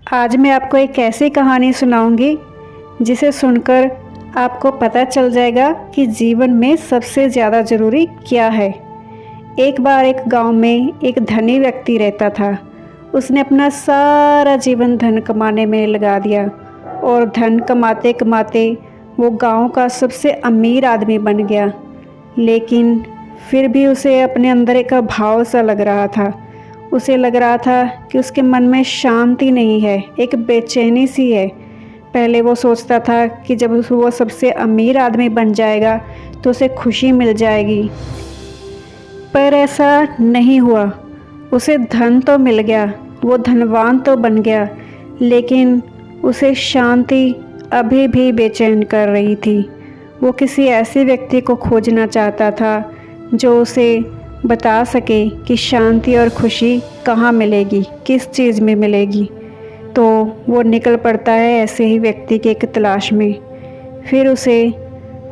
आज मैं आपको एक ऐसी कहानी सुनाऊंगी जिसे सुनकर आपको पता चल जाएगा कि जीवन में सबसे ज़्यादा ज़रूरी क्या है। एक बार एक गांव में एक धनी व्यक्ति रहता था। उसने अपना सारा जीवन धन कमाने में लगा दिया और धन कमाते कमाते वो गांव का सबसे अमीर आदमी बन गया। लेकिन फिर भी उसे अपने अंदर एक भाव सा लग रहा था। उसे लग रहा था कि उसके मन में शांति नहीं है, एक बेचैनी सी है। पहले वो सोचता था कि जब वो सबसे अमीर आदमी बन जाएगा तो उसे खुशी मिल जाएगी, पर ऐसा नहीं हुआ। उसे धन तो मिल गया, वो धनवान तो बन गया, लेकिन उसे शांति अभी भी बेचैन कर रही थी। वो किसी ऐसे व्यक्ति को खोजना चाहता था जो उसे बता सके कि शांति और खुशी कहाँ मिलेगी, किस चीज़ में मिलेगी। तो वो निकल पड़ता है ऐसे ही व्यक्ति के एक तलाश में। फिर उसे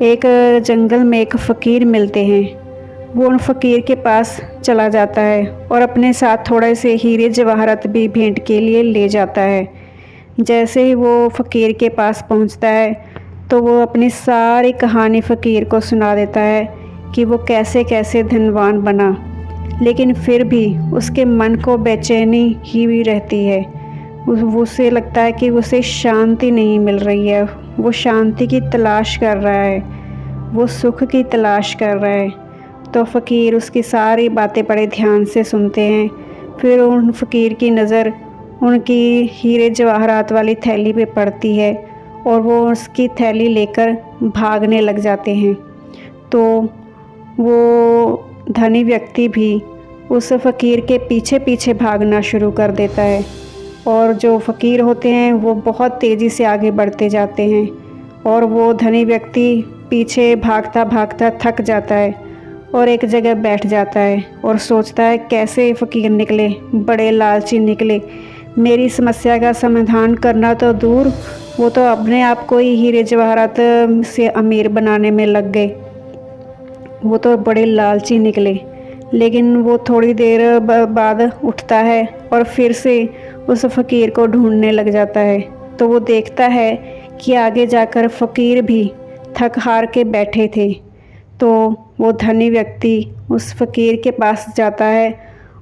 एक जंगल में एक फ़कीर मिलते हैं। वो उन फ़कीर के पास चला जाता है और अपने साथ थोड़े से हीरे जवाहरात भी भेंट के लिए ले जाता है। जैसे ही वो फ़कीर के पास पहुंचता है तो वो अपनी सारी कहानी फ़कीर को सुना देता है कि वो कैसे कैसे धनवान बना, लेकिन फिर भी उसके मन को बेचैनी ही भी रहती है। उसे लगता है कि उसे शांति नहीं मिल रही है। वो शांति की तलाश कर रहा है, वो सुख की तलाश कर रहा है। तो फ़कीर उसकी सारी बातें बड़े ध्यान से सुनते हैं। फिर उन फ़कीर की नज़र उनकी हीरे जवाहरात वाली थैली पे पड़ती है और वो उसकी थैली लेकर भागने लग जाते हैं। तो वो धनी व्यक्ति भी उस फ़कीर के पीछे पीछे भागना शुरू कर देता है और जो फ़कीर होते हैं वो बहुत तेज़ी से आगे बढ़ते जाते हैं और वो धनी व्यक्ति पीछे भागता भागता थक जाता है और एक जगह बैठ जाता है और सोचता है कैसे फ़कीर निकले, बड़े लालची निकले। मेरी समस्या का समाधान करना तो दूर, वो तो अपने आप को ही हीरे जवाहरात से अमीर बनाने में लग गए। वो तो बड़े लालची निकले। लेकिन वो थोड़ी देर बाद उठता है और फिर से उस फ़कीर को ढूंढने लग जाता है। तो वो देखता है कि आगे जाकर फ़कीर भी थक हार के बैठे थे। तो वो धनी व्यक्ति उस फ़कीर के पास जाता है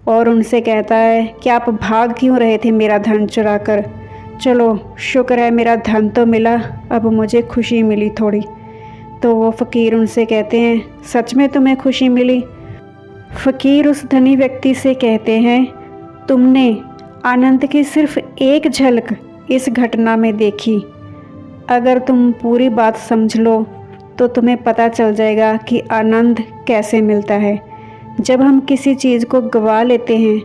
और उनसे कहता है कि आप भाग क्यों रहे थे मेरा धन चुरा कर? चलो शुक्र है मेरा धन तो मिला, अब मुझे खुशी मिली थोड़ी। तो वो फ़कीर उनसे कहते हैं सच में तुम्हें खुशी मिली? फ़कीर उस धनी व्यक्ति से कहते हैं तुमने आनंद की सिर्फ़ एक झलक इस घटना में देखी। अगर तुम पूरी बात समझ लो तो तुम्हें पता चल जाएगा कि आनंद कैसे मिलता है। जब हम किसी चीज़ को गवा लेते हैं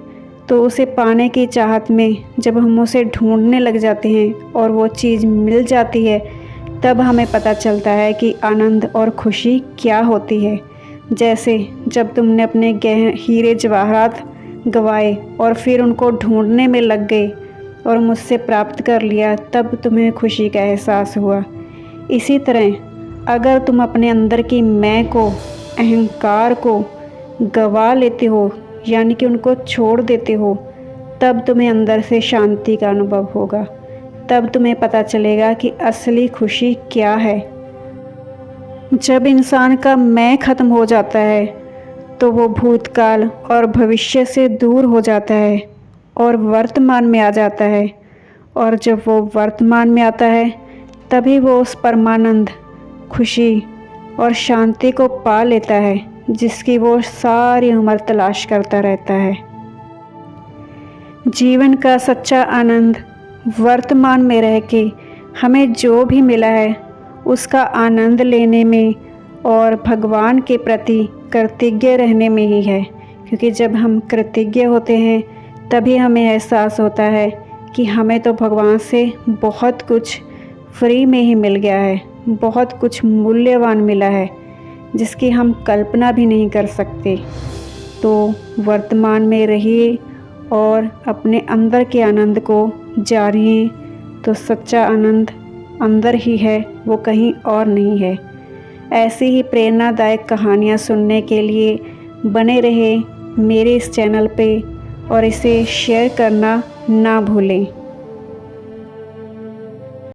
तो उसे पाने की चाहत में जब हम उसे ढूंढने लग जाते हैं और वो चीज़ मिल जाती है तब हमें पता चलता है कि आनंद और खुशी क्या होती है। जैसे जब तुमने अपने हीरे जवाहरात गवाए और फिर उनको ढूंढने में लग गए और मुझसे प्राप्त कर लिया, तब तुम्हें खुशी का एहसास हुआ। इसी तरह अगर तुम अपने अंदर की मैं को, अहंकार को गवा लेते हो, यानी कि उनको छोड़ देते हो, तब तुम्हें अंदर से शांति का अनुभव होगा। तब तुम्हें पता चलेगा कि असली खुशी क्या है। जब इंसान का मैं ख़त्म हो जाता है तो वो भूतकाल और भविष्य से दूर हो जाता है और वर्तमान में आ जाता है। और जब वो वर्तमान में आता है तभी वो उस परमानंद, खुशी और शांति को पा लेता है जिसकी वो सारी उम्र तलाश करता रहता है। जीवन का सच्चा आनंद वर्तमान में रह के हमें जो भी मिला है उसका आनंद लेने में और भगवान के प्रति कृतज्ञ रहने में ही है। क्योंकि जब हम कृतज्ञ होते हैं तभी हमें एहसास होता है कि हमें तो भगवान से बहुत कुछ फ्री में ही मिल गया है, बहुत कुछ मूल्यवान मिला है जिसकी हम कल्पना भी नहीं कर सकते। तो वर्तमान में रहिए और अपने अंदर के आनंद को जानिए। तो सच्चा आनंद अंदर ही है, वो कहीं और नहीं है। ऐसी ही प्रेरणादायक कहानियाँ सुनने के लिए बने रहे मेरे इस चैनल पे और इसे शेयर करना ना भूलें।